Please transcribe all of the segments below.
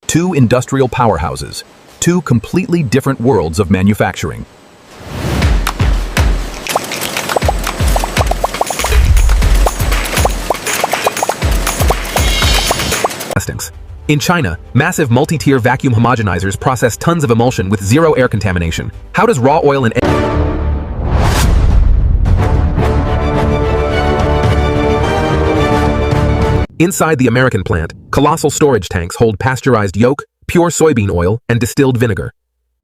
Two industrial powerhouses, two completely different worlds of manufacturing. In China, massive multi-tier vacuum homogenizers process tons of emulsion with zero air contamination. How does raw oil and Inside the American plant, colossal storage tanks hold pasteurized yolk, pure soybean oil, and distilled vinegar.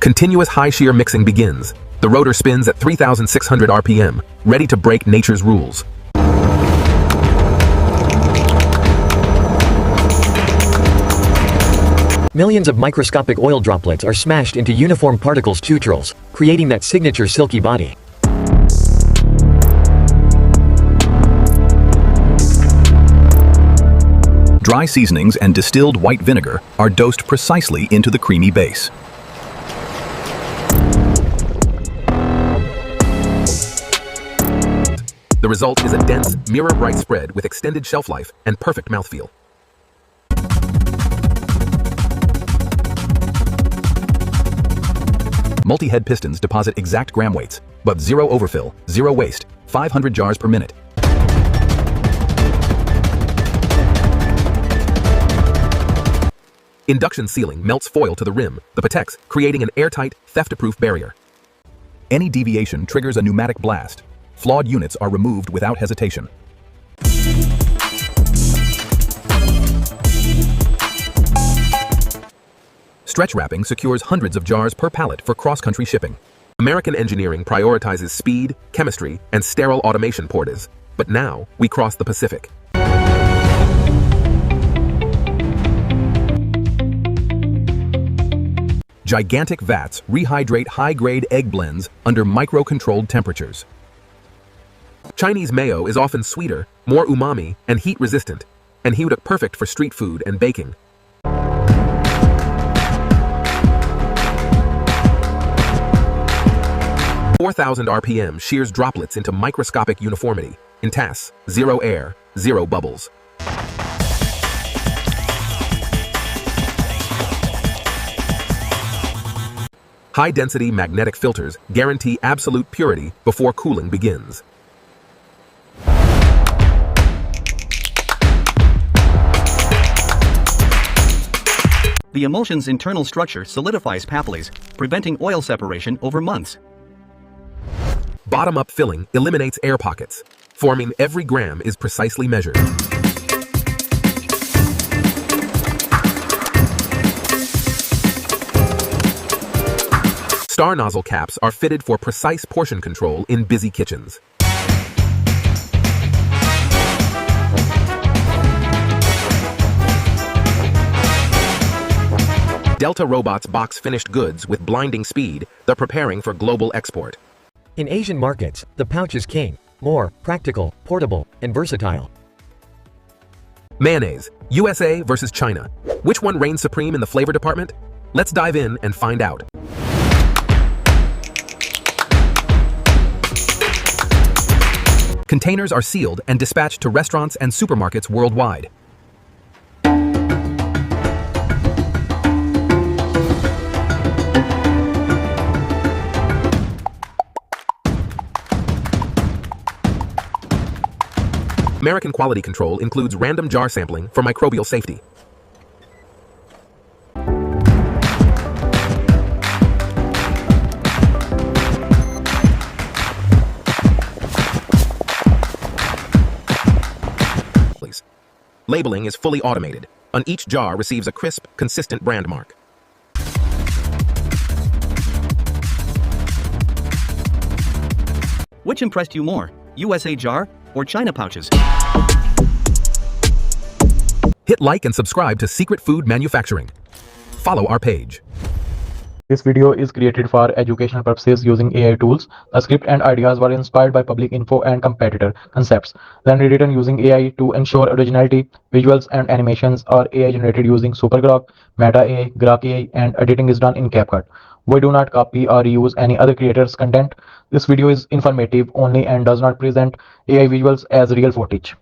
Continuous high-shear mixing begins. The rotor spins at 3,600 RPM, ready to break nature's rules. Millions of microscopic oil droplets are smashed into uniform particles tutorals, creating that signature silky body. Dry seasonings and distilled white vinegar are dosed precisely into the creamy base. The result is a dense, mirror-bright spread with extended shelf life and perfect mouthfeel. Multi-head pistons deposit exact gram weights, but zero overfill, zero waste, 500 jars per minute. Induction sealing melts foil to the rim, the patex, creating an airtight, theft-proof barrier. Any deviation triggers a pneumatic blast. Flawed units are removed without hesitation. Stretch wrapping secures hundreds of jars per pallet for cross-country shipping. American engineering prioritizes speed, chemistry, and sterile automation portas. But now, we cross the Pacific. Gigantic vats rehydrate high-grade egg blends under micro-controlled temperatures. Chinese mayo is often sweeter, more umami, and heat-resistant, and perfect for street food and baking. "4,000 RPM shears droplets into microscopic uniformity. In TAS, zero air, zero bubbles. High-density magnetic filters guarantee absolute purity before cooling begins. The emulsion's internal structure solidifies papillae, preventing oil separation over months. Bottom-up filling eliminates air pockets, forming every gram is precisely measured. Star nozzle caps are fitted for precise portion control in busy kitchens. Delta robots box finished goods with blinding speed. They're preparing for global export. In Asian markets, the pouch is king, more practical, portable, and versatile. Mayonnaise, USA versus China. Which one reigns supreme in the flavor department? Let's dive in and find out. Containers are sealed and dispatched to restaurants and supermarkets worldwide. American quality control includes random jar sampling for microbial safety. Labeling is fully automated. On each jar receives a crisp, consistent brand mark. Which impressed you more, USA jar or China pouches? Hit like and subscribe to Secret Food Manufacturing. Follow our page. This video is created for educational purposes using AI tools. The script and ideas were inspired by public info and competitor concepts, then rewritten using AI to ensure originality. Visuals and animations are AI generated using SuperGrok, Meta AI, Grok AI, and editing is done in CapCut. We do not copy or reuse any other creator's content. This video is informative only and does not present AI visuals as real footage.